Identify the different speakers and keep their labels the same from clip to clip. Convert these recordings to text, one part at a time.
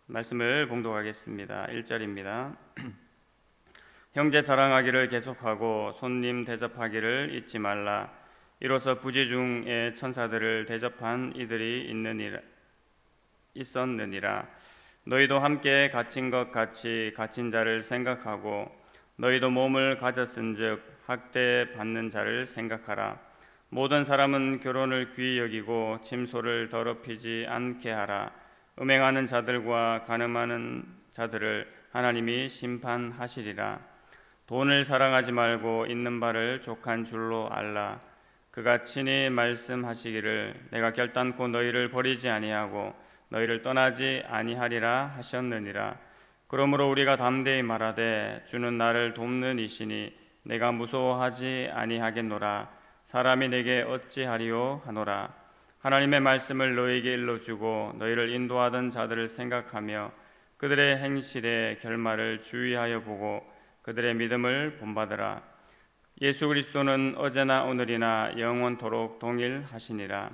Speaker 1: 말씀을 봉독하겠습니다. 1절입니다. 형제 사랑하기를 계속하고 손님 대접하기를 잊지 말라. 이로써 부지 중에 천사들을 대접한 이들이 있었느니라. 너희도 함께 갇힌 것 같이 갇힌 자를 생각하고 너희도 몸을 가졌은즉 학대받는 자를 생각하라. 모든 사람은 결혼을 귀히 여기고 침소를 더럽히지 않게 하라. 음행하는 자들과 간음하는 자들을 하나님이 심판하시리라. 돈을 사랑하지 말고 있는 바를 족한 줄로 알라. 그가 친히 말씀하시기를 내가 결단코 너희를 버리지 아니하고 너희를 떠나지 아니하리라 하셨느니라. 그러므로 우리가 담대히 말하되 주는 나를 돕는 이시니 내가 무서워하지 아니하겠노라. 사람이 내게 어찌하리요 하노라. 하나님의 말씀을 너희에게 일러주고 너희를 인도하던 자들을 생각하며 그들의 행실의 결말을 주의하여 보고 그들의 믿음을 본받으라. 예수 그리스도는 어제나 오늘이나 영원토록 동일하시니라.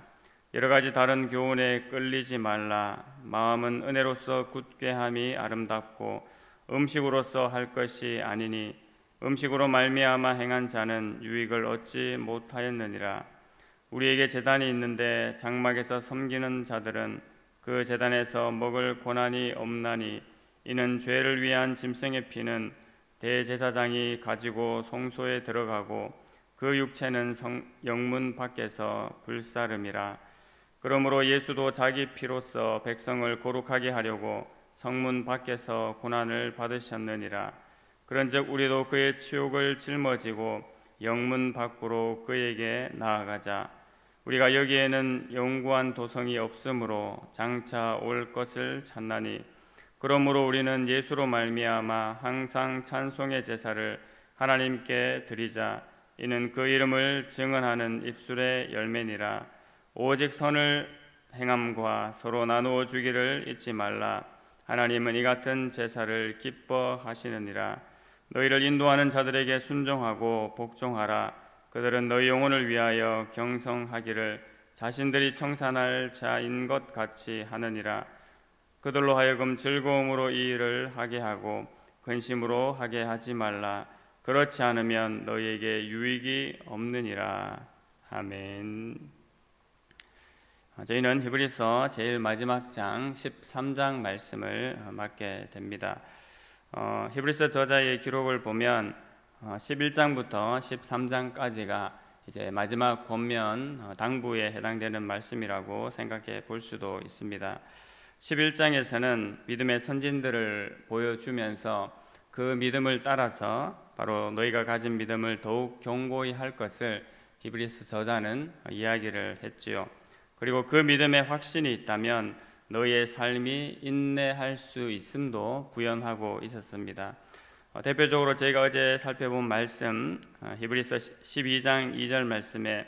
Speaker 1: 여러 가지 다른 교훈에 끌리지 말라. 마음은 은혜로서 굳게 함이 아름답고 음식으로서 할 것이 아니니 음식으로 말미암아 행한 자는 유익을 얻지 못하였느니라. 우리에게 제단이 있는데 장막에서 섬기는 자들은 그 제단에서 먹을 고난이 없나니 이는 죄를 위한 짐승의 피는 대제사장이 가지고 성소에 들어가고 그 육체는 영문 밖에서 불사름이라. 그러므로 예수도 자기 피로써 백성을 거룩하게 하려고 성문 밖에서 고난을 받으셨느니라. 그런즉 우리도 그의 치욕을 짊어지고 영문 밖으로 그에게 나아가자. 우리가 여기에는 영구한 도성이 없으므로 장차 올 것을 찾나니 그러므로 우리는 예수로 말미암아 항상 찬송의 제사를 하나님께 드리자. 이는 그 이름을 증언하는 입술의 열매니라. 오직 선을 행함과 서로 나누어 주기를 잊지 말라. 하나님은 이 같은 제사를 기뻐하시느니라. 너희를 인도하는 자들에게 순종하고 복종하라. 그들은 너희 영혼을 위하여 경성하기를 자신들이 청산할 자인 것 같이 하느니라. 그들로 하여금 즐거움으로 이 일을 하게 하고 근심으로 하게 하지 말라. 그렇지 않으면 너희에게 유익이 없느니라. 아멘. 저희는 히브리서 제일 마지막 장 13장 말씀을 맡게 됩니다. 히브리서 저자의 기록을 보면 11장부터 13장까지가 이제 마지막 권면 당부에 해당되는 말씀이라고 생각해 볼 수도 있습니다. 11장에서는 믿음의 선진들을 보여주면서 그 믿음을 따라서 바로 너희가 가진 믿음을 더욱 견고히 할 것을 히브리서 저자는 이야기를 했지요. 그리고 그 믿음에 확신이 있다면 너희의 삶이 인내할 수 있음도 구현하고 있었습니다. 대표적으로 저희가 어제 살펴본 말씀 히브리서 12장 2절 말씀에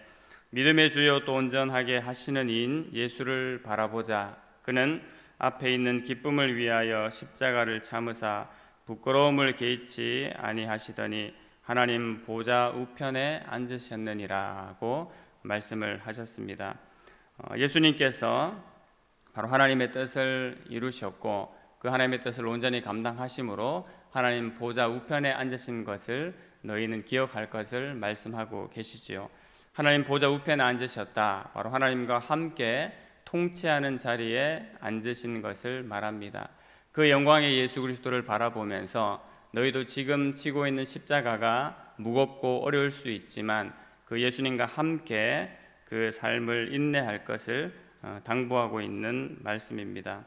Speaker 1: 믿음의 주요 또 온전하게 하시는 이인 예수를 바라보자. 그는 앞에 있는 기쁨을 위하여 십자가를 참으사 부끄러움을 개의치 아니하시더니 하나님 보좌 우편에 앉으셨느니라고 말씀을 하셨습니다. 예수님께서 바로 하나님의 뜻을 이루셨고 그 하나님의 뜻을 온전히 감당하심으로 하나님 보좌 우편에 앉으신 것을 너희는 기억할 것을 말씀하고 계시지요. 하나님 보좌 우편에 앉으셨다. 바로 하나님과 함께 통치하는 자리에 앉으신 것을 말합니다. 그 영광의 예수 그리스도를 바라보면서 너희도 지금 지고 있는 십자가가 무겁고 어려울 수 있지만 그 예수님과 함께 그 삶을 인내할 것을 당부하고 있는 말씀입니다.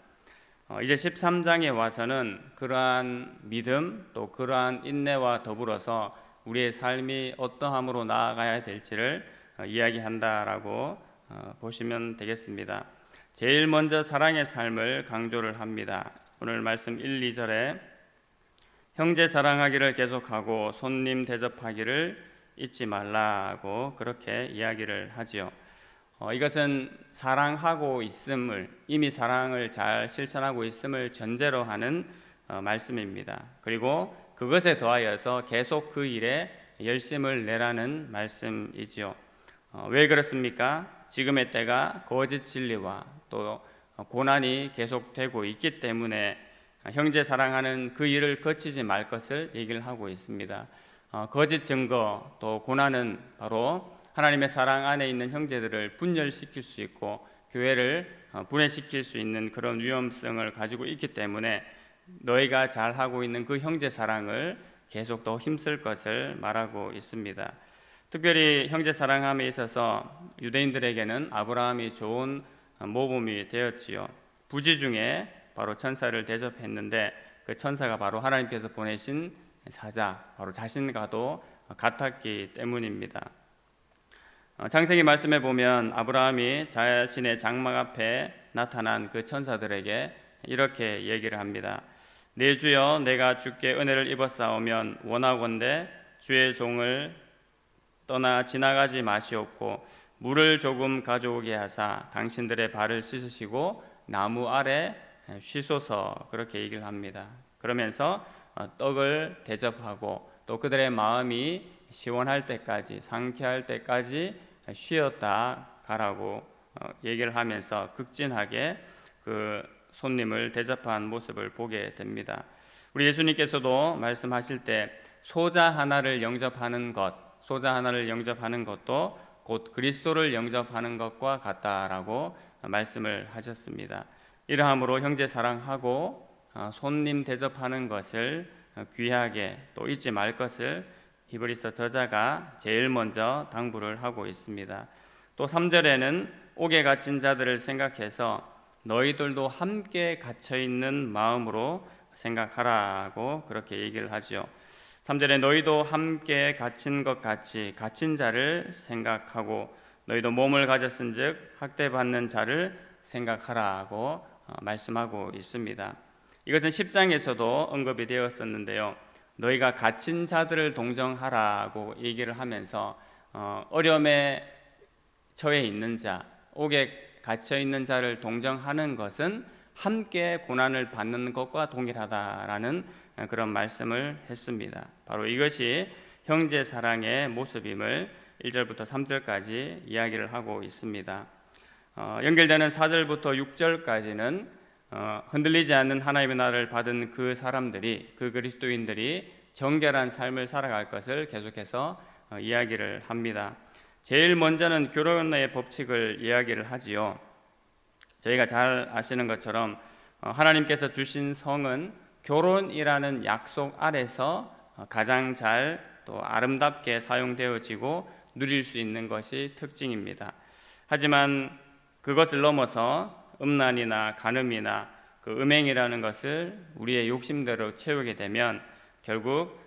Speaker 1: 이제 13장에 와서는 그러한 믿음 또 그러한 인내와 더불어서 우리의 삶이 어떠함으로 나아가야 될지를 이야기한다라고 보시면 되겠습니다. 제일 먼저 사랑의 삶을 강조를 합니다. 오늘 말씀 1, 2절에 형제 사랑하기를 계속하고 손님 대접하기를 잊지 말라고 그렇게 이야기를 하지요. 이것은 사랑하고 있음을 이미 사랑을 잘 실천하고 있음을 전제로 하는 말씀입니다. 그리고 그것에 더하여서 계속 그 일에 열심을 내라는 말씀이지요. 왜 그렇습니까? 지금의 때가 거짓 진리와 또 고난이 계속되고 있기 때문에 형제 사랑하는 그 일을 거치지 말 것을 얘기를 하고 있습니다. 거짓 증거 또 고난은 바로 하나님의 사랑 안에 있는 형제들을 분열시킬 수 있고 교회를 분해시킬 수 있는 그런 위험성을 가지고 있기 때문에 너희가 잘하고 있는 그 형제 사랑을 계속 더 힘쓸 것을 말하고 있습니다. 특별히 형제 사랑함에 있어서 유대인들에게는 아브라함이 좋은 모범이 되었지요. 부지 중에 바로 천사를 대접했는데 그 천사가 바로 하나님께서 보내신 사자, 바로 자신과도 같았기 때문입니다. 창세기 말씀에 보면 아브라함이 자신의 장막 앞에 나타난 그 천사들에게 이렇게 얘기를 합니다. 내 주여, 내가 주께 은혜를 입었사오면 원하건대 주의 종을 떠나 지나가지 마시옵고 물을 조금 가져오게 하사 당신들의 발을 씻으시고 나무 아래 쉬소서, 그렇게 얘기를 합니다. 그러면서 떡을 대접하고 또 그들의 마음이 시원할 때까지, 상쾌할 때까지 쉬었다 가라고 얘기를 하면서 극진하게 그 손님을 대접한 모습을 보게 됩니다. 우리 예수님께서도 말씀하실 때 소자 하나를 영접하는 것도 곧 그리스도를 영접하는 것과 같다라고 말씀을 하셨습니다. 이러함으로 형제 사랑하고 손님 대접하는 것을 귀하게 또 잊지 말 것을 히브리서 저자가 제일 먼저 당부를 하고 있습니다. 또 3절에는 옥에 갇힌 자들을 생각해서 너희들도 함께 갇혀 있는 마음으로 생각하라고 그렇게 얘기를 하죠. 3절에 너희도 함께 갇힌 것 같이 갇힌 자를 생각하고 너희도 몸을 가졌은즉 학대받는 자를 생각하라고 말씀하고 있습니다. 이것은 10장에서도 언급이 되었었는데요. 너희가 갇힌 자들을 동정하라고 얘기를 하면서 어려움에 처해 있는 자, 옥에 갇혀 있는 자를 동정하는 것은 함께 고난을 받는 것과 동일하다라는 그런 말씀을 했습니다. 바로 이것이 형제 사랑의 모습임을 1절부터 3절까지 이야기를 하고 있습니다. 연결되는 4절부터 6절까지는 흔들리지 않는 하나님의 나라를 받은 그 사람들이, 그 그리스도인들이 정결한 삶을 살아갈 것을 계속해서 이야기를 합니다. 제일 먼저는 결혼의 법칙을 이야기를 하지요. 저희가 잘 아시는 것처럼 하나님께서 주신 성은 결혼이라는 약속 아래서 가장 잘 또 아름답게 사용되어지고 누릴 수 있는 것이 특징입니다. 하지만 그것을 넘어서 음란이나 간음이나 그 음행이라는 것을 우리의 욕심대로 채우게 되면 결국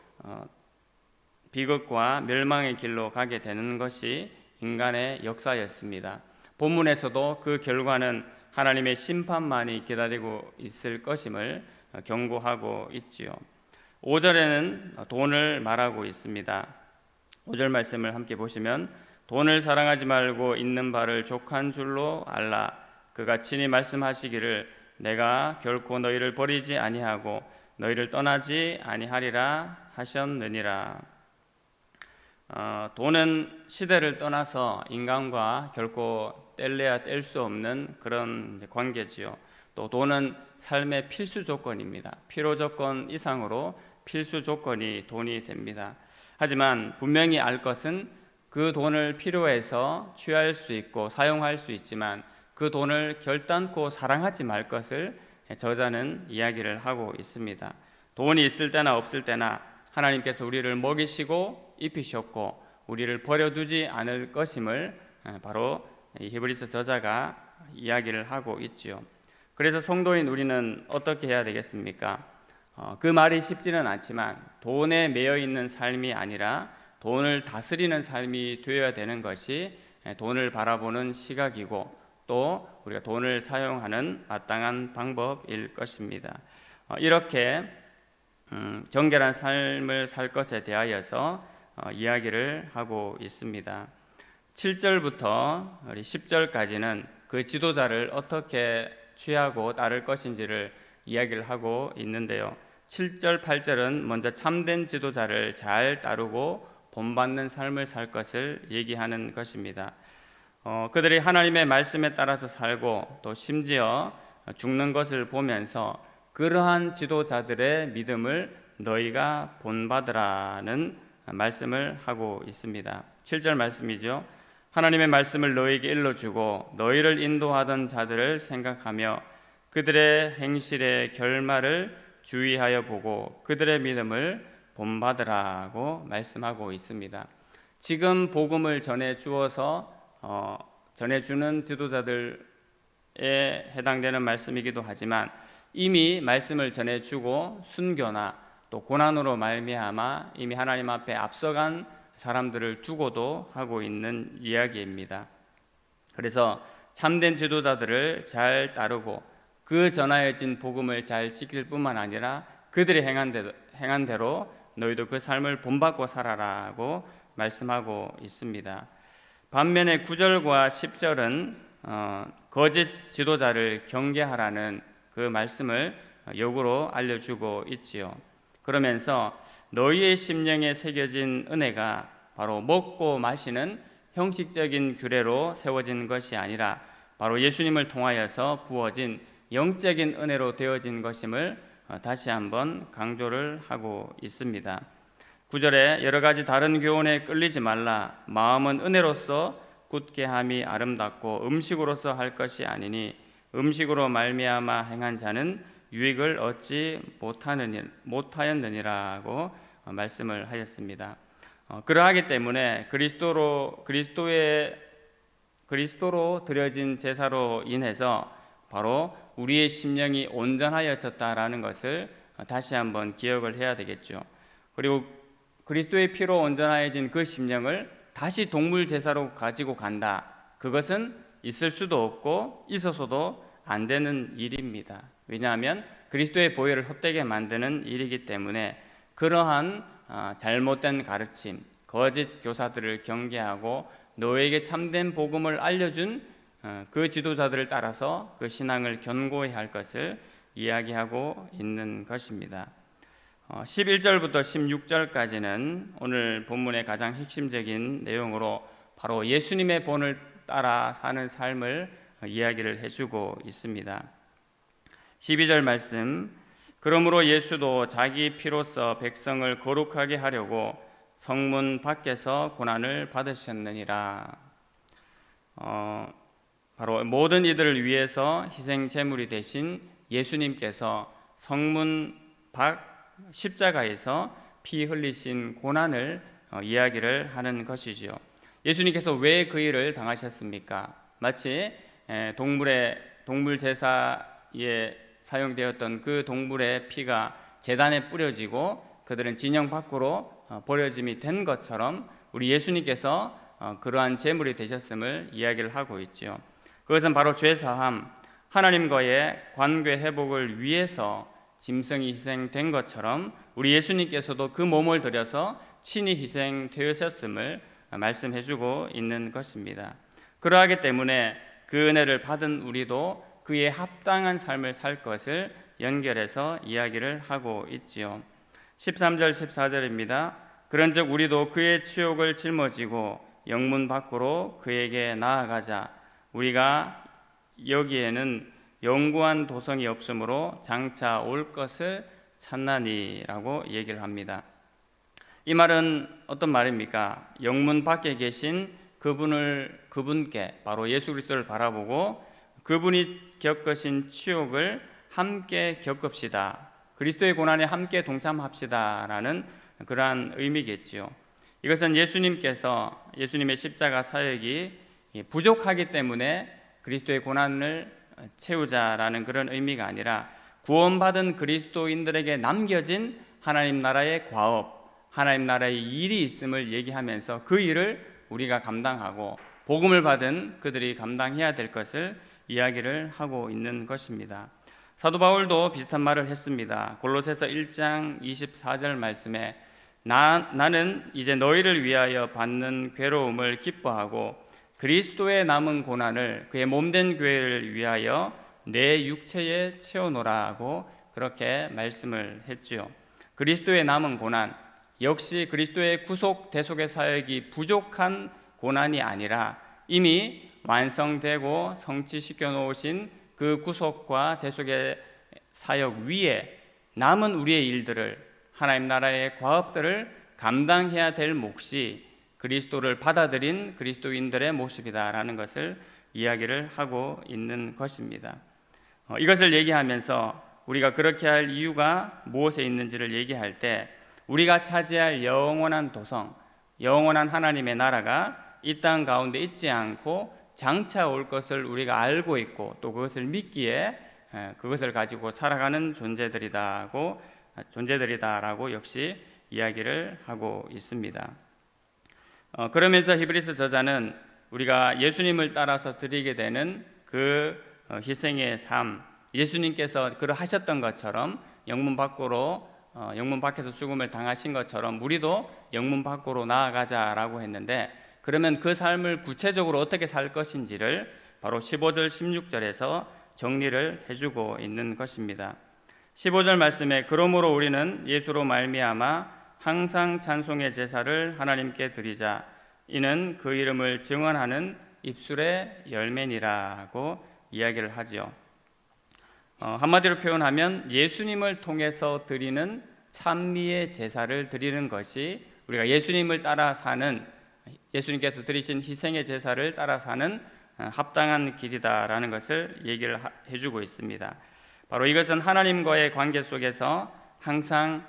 Speaker 1: 비극과 멸망의 길로 가게 되는 것이 인간의 역사였습니다. 본문에서도 그 결과는 하나님의 심판만이 기다리고 있을 것임을 경고하고 있지요. 5절에는 돈을 말하고 있습니다. 5절 말씀을 함께 보시면 돈을 사랑하지 말고 있는 바를 족한 줄로 알라. 그가 친히 말씀하시기를 내가 결코 너희를 버리지 아니하고 너희를 떠나지 아니하리라 하셨느니라. 돈은 시대를 떠나서 인간과 결코 뗄래야 뗄 수 없는 그런 관계지요. 또 돈은 삶의 필수 조건입니다. 필요 조건 이상으로 필수 조건이 돈이 됩니다. 하지만 분명히 알 것은 그 돈을 필요해서 취할 수 있고 사용할 수 있지만 그 돈을 결단코 사랑하지 말 것을 저자는 이야기를 하고 있습니다. 돈이 있을 때나 없을 때나 하나님께서 우리를 먹이시고 입히셨고 우리를 버려두지 않을 것임을 바로 히브리서 저자가 이야기를 하고 있지요. 그래서 성도인 우리는 어떻게 해야 되겠습니까? 그 말이 쉽지는 않지만 돈에 매여 있는 삶이 아니라 돈을 다스리는 삶이 되어야 되는 것이 돈을 바라보는 시각이고 또 우리가 돈을 사용하는 마땅한 방법일 것입니다. 이렇게 정결한 삶을 살 것에 대하여서 이야기를 하고 있습니다. 7절부터 10절까지는 그 지도자를 어떻게 취하고 따를 것인지를 이야기를 하고 있는데요. 7절, 8절은 먼저 참된 지도자를 잘 따르고 본받는 삶을 살 것을 얘기하는 것입니다. 그들이 하나님의 말씀에 따라서 살고 또 심지어 죽는 것을 보면서 그러한 지도자들의 믿음을 너희가 본받으라는 말씀을 하고 있습니다. 7절 말씀이죠. 하나님의 말씀을 너희에게 일러주고 너희를 인도하던 자들을 생각하며 그들의 행실의 결말을 주의하여 보고 그들의 믿음을 본받으라고 말씀하고 있습니다. 지금 복음을 전해주는 지도자들에 해당되는 말씀이기도 하지만 이미 말씀을 전해주고 순교나 또 고난으로 말미암아 이미 하나님 앞에 앞서간 사람들을 두고도 하고 있는 이야기입니다. 그래서 참된 지도자들을 잘 따르고 그 전하여진 복음을 잘 지킬 뿐만 아니라 그들이 행한 대로 너희도 그 삶을 본받고 살아라고 말씀하고 있습니다. 반면에 9절과 10절은 거짓 지도자를 경계하라는 그 말씀을 역으로 알려주고 있지요. 그러면서 너희의 심령에 새겨진 은혜가 바로 먹고 마시는 형식적인 규례로 세워진 것이 아니라 바로 예수님을 통하여서 부어진 영적인 은혜로 되어진 것임을 다시 한번 강조를 하고 있습니다. 9절에 여러 가지 다른 교훈에 끌리지 말라. 마음은 은혜로서 굳게 함이 아름답고 음식으로서 할 것이 아니니 음식으로 말미암아 행한 자는 유익을 얻지 못하였느니라고 말씀을 하셨습니다. 그러하기 때문에 그리스도로 드려진 제사로 인해서 바로 우리의 심령이 온전하였었다라는 것을 다시 한번 기억을 해야 되겠죠. 그리고 그리스도의 피로 온전하여진 그 심령을 다시 동물 제사로 가지고 간다. 그것은 있을 수도 없고 있어서도 안 되는 일입니다. 왜냐하면 그리스도의 보혈을 헛되게 만드는 일이기 때문에 그러한 잘못된 가르침, 거짓 교사들을 경계하고 너에게 참된 복음을 알려준 그 지도자들을 따라서 그 신앙을 견고히 할 것을 이야기하고 있는 것입니다. 11절부터 16절까지는 오늘 본문의 가장 핵심적인 내용으로 바로 예수님의 본을 따라 사는 삶을 이야기를 해주고 있습니다. 12절 말씀, 그러므로 예수도 자기 피로써 백성을 거룩하게 하려고 성문 밖에서 고난을 받으셨느니라. 바로 모든 이들을 위해서 희생 제물이 되신 예수님께서 성문 밖 십자가에서 피 흘리신 고난을 이야기를 하는 것이지요. 예수님께서 왜 그 일을 당하셨습니까? 마치 동물 제사에 사용되었던 그 동물의 피가 제단에 뿌려지고 그들은 진영 밖으로 버려짐이 된 것처럼 우리 예수님께서 그러한 제물이 되셨음을 이야기를 하고 있죠. 그것은 바로 죄사함, 하나님과의 관계 회복을 위해서 짐승이 희생된 것처럼 우리 예수님께서도 그 몸을 들여서 친히 희생되셨음을 말씀해주고 있는 것입니다. 그러하기 때문에 그 은혜를 받은 우리도 그에 합당한 삶을 살 것을 연결해서 이야기를 하고 있지요. 13절 14절입니다. 그런즉 우리도 그의 치욕을 짊어지고 영문 밖으로 그에게 나아가자. 우리가 여기에는 영구한 도성이 없으므로 장차 올 것을 찾나니라고 얘기를 합니다. 이 말은 어떤 말입니까? 영문 밖에 계신 그분께 바로 예수 그리스도를 바라보고 그분이 겪으신 치욕을 함께 겪읍시다. 그리스도의 고난에 함께 동참합시다라는 그러한 의미겠지요. 이것은 예수님의 십자가 사역이 부족하기 때문에 그리스도의 고난을 채우자라는 그런 의미가 아니라 구원받은 그리스도인들에게 남겨진 하나님 나라의 과업, 하나님 나라의 일이 있음을 얘기하면서 그 일을 우리가 감당하고 복음을 받은 그들이 감당해야 될 것을 이야기를 하고 있는 것입니다. 사도 바울도 비슷한 말을 했습니다. 골로새서 1장 24절 말씀에 나는 이제 너희를 위하여 받는 괴로움을 기뻐하고 그리스도의 남은 고난을 그의 몸된 교회를 위하여 내 육체에 채워놓으라고 그렇게 말씀을 했지요. 그리스도의 남은 고난, 역시 그리스도의 구속 대속의 사역이 부족한 고난이 아니라 이미 완성되고 성취시켜 놓으신 그 구속과 대속의 사역 위에 남은 우리의 일들을, 하나님 나라의 과업들을 감당해야 될 몫이 그리스도를 받아들인 그리스도인들의 모습이다라는 것을 이야기를 하고 있는 것입니다. 이것을 얘기하면서 우리가 그렇게 할 이유가 무엇에 있는지를 얘기할 때, 우리가 차지할 영원한 도성, 영원한 하나님의 나라가 이 땅 가운데 있지 않고 장차 올 것을 우리가 알고 있고 또 그것을 믿기에 그것을 가지고 살아가는 존재들이다라고 역시 이야기를 하고 있습니다. 그러면서 히브리서 저자는 우리가 예수님을 따라서 드리게 되는 그 희생의 삶, 예수님께서 그러하셨던 것처럼 영문 밖에서 죽음을 당하신 것처럼 우리도 영문 밖으로 나아가자라고 했는데, 그러면 그 삶을 구체적으로 어떻게 살 것인지를 바로 15절 16절에서 정리를 해주고 있는 것입니다. 15절 말씀에 그러므로 우리는 예수로 말미암아 항상 찬송의 제사를 하나님께 드리자. 이는 그 이름을 증언하는 입술의 열매니라고 이야기를 하죠. 한마디로 표현하면 예수님을 통해서 드리는 찬미의 제사를 드리는 것이 우리가 예수님을 따라 사는, 예수님께서 드리신 희생의 제사를 따라 사는 합당한 길이다라는 것을 얘기를 해주고 있습니다. 바로 이것은 하나님과의 관계 속에서 항상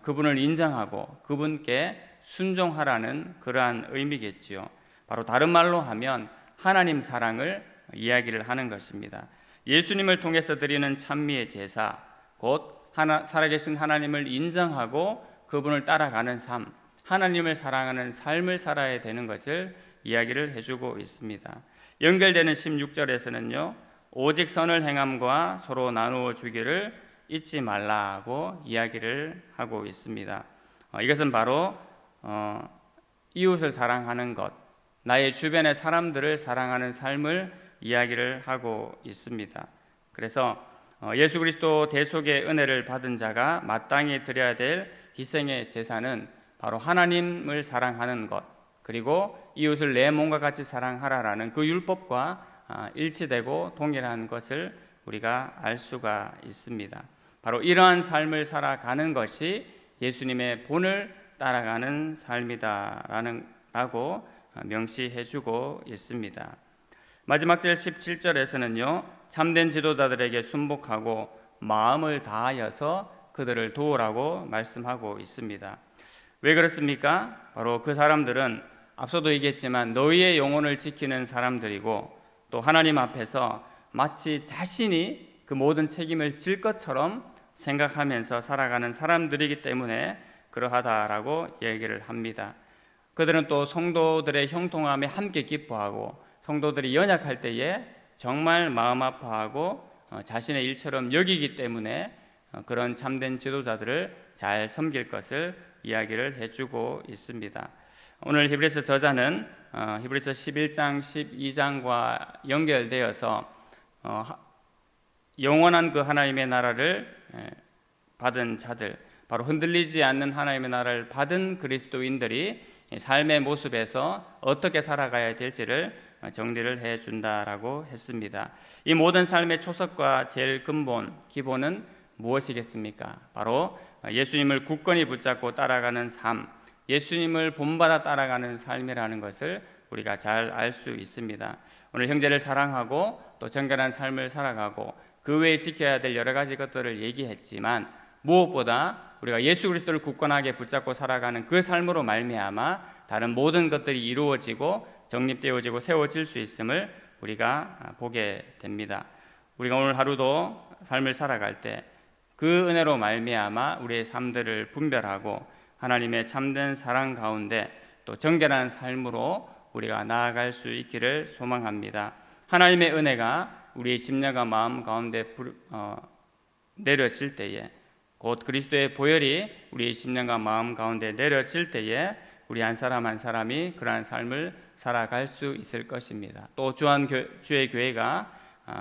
Speaker 1: 그분을 인정하고 그분께 순종하라는 그러한 의미겠지요. 바로 다른 말로 하면 하나님 사랑을 이야기를 하는 것입니다. 예수님을 통해서 드리는 찬미의 제사, 곧 살아계신 하나님을 인정하고 그분을 따라가는 삶, 하나님을 사랑하는 삶을 살아야 되는 것을 이야기를 해주고 있습니다. 연결되는 16절에서는요, 오직 선을 행함과 서로 나누어 주기를 잊지 말라고 이야기를 하고 있습니다. 이것은 바로 이웃을 사랑하는 것, 나의 주변의 사람들을 사랑하는 삶을 이야기를 하고 있습니다. 그래서 예수 그리스도 대속의 은혜를 받은 자가 마땅히 드려야 될 희생의 제사는 바로 하나님을 사랑하는 것, 그리고 이웃을 내 몸과 같이 사랑하라라는 그 율법과 일치되고 동일한 것을 우리가 알 수가 있습니다. 바로 이러한 삶을 살아가는 것이 예수님의 본을 따라가는 삶이다라고 명시해주고 있습니다. 마지막 절 17절에서는요, 참된 지도자들에게 순복하고 마음을 다하여서 그들을 도우라고 말씀하고 있습니다. 왜 그렇습니까? 바로 그 사람들은 앞서도 얘기했지만 너희의 영혼을 지키는 사람들이고, 또 하나님 앞에서 마치 자신이 그 모든 책임을 질 것처럼 생각하면서 살아가는 사람들이기 때문에 그러하다라고 얘기를 합니다. 그들은 또 성도들의 형통함에 함께 기뻐하고, 성도들이 연약할 때에 정말 마음 아파하고 자신의 일처럼 여기기 때문에 그런 참된 지도자들을 잘 섬길 것을 이야기를 해주고 있습니다. 오늘 히브리서 저자는 히브리서 11장 12장과 연결되어서 영원한 그 하나님의 나라를 받은 자들, 바로 흔들리지 않는 하나님의 나라를 받은 그리스도인들이 삶의 모습에서 어떻게 살아가야 될지를 정리를 해준다라고 했습니다. 이 모든 삶의 초석과 제일 근본, 기본은 무엇이겠습니까? 바로 예수님을 굳건히 붙잡고 따라가는 삶, 예수님을 본받아 따라가는 삶이라는 것을 우리가 잘 알 수 있습니다. 오늘 형제를 사랑하고 또 정결한 삶을 살아가고 그 외에 지켜야 될 여러 가지 것들을 얘기했지만, 무엇보다 우리가 예수 그리스도를 굳건하게 붙잡고 살아가는 그 삶으로 말미암아 다른 모든 것들이 이루어지고 정립되어지고 세워질 수 있음을 우리가 보게 됩니다. 우리가 오늘 하루도 삶을 살아갈 때 그 은혜로 말미암아 우리의 삶들을 분별하고 하나님의 참된 사랑 가운데 또 정결한 삶으로 우리가 나아갈 수 있기를 소망합니다. 하나님의 은혜가 우리의 심령과 마음 가운데 내려질 때에, 곧 그리스도의 보혈이 우리의 심령과 마음 가운데 내려질 때에 우리 한 사람 한 사람이 그러한 삶을 살아갈 수 있을 것입니다. 또 주의 교회가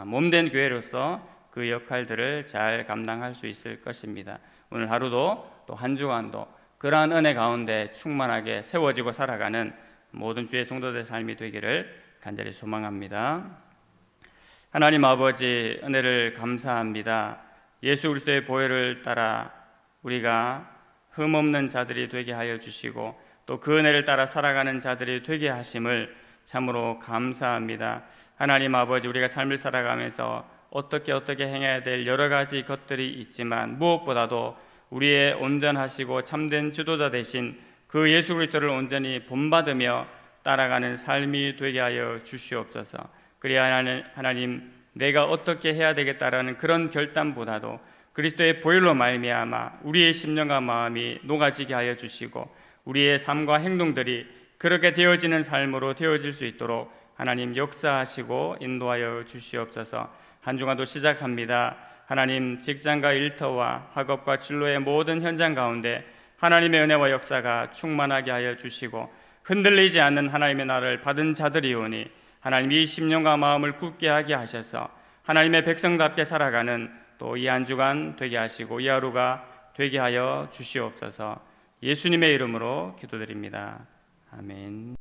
Speaker 1: 몸된 교회로서 그 역할들을 잘 감당할 수 있을 것입니다. 오늘 하루도 또 한 주간도 그러한 은혜 가운데 충만하게 세워지고 살아가는 모든 주의 성도들의 삶이 되기를 간절히 소망합니다. 하나님 아버지, 은혜를 감사합니다. 예수 그리스도의 보혈을 따라 우리가 흠없는 자들이 되게 하여 주시고 또 그 은혜를 따라 살아가는 자들이 되게 하심을 참으로 감사합니다. 하나님 아버지, 우리가 삶을 살아가면서 어떻게 행해야 될 여러 가지 것들이 있지만 무엇보다도 우리의 온전하시고 참된 지도자 되신 그 예수 그리스도를 온전히 본받으며 따라가는 삶이 되게 하여 주시옵소서. 그래야 하나님, 내가 어떻게 해야 되겠다라는 그런 결단보다도 그리스도의 보혈로 말미암아 우리의 심령과 마음이 녹아지게 하여 주시고 우리의 삶과 행동들이 그렇게 되어지는 삶으로 되어질 수 있도록 하나님 역사하시고 인도하여 주시옵소서. 한 주간도 시작합니다. 하나님, 직장과 일터와 학업과 진로의 모든 현장 가운데 하나님의 은혜와 역사가 충만하게 하여 주시고 흔들리지 않는 하나님의 나라를 받은 자들이오니 하나님, 이 심령과 마음을 굳게 하게 하셔서 하나님의 백성답게 살아가는 또 이 한 주간 되게 하시고 이 하루가 되게 하여 주시옵소서. 예수님의 이름으로 기도드립니다. 아멘.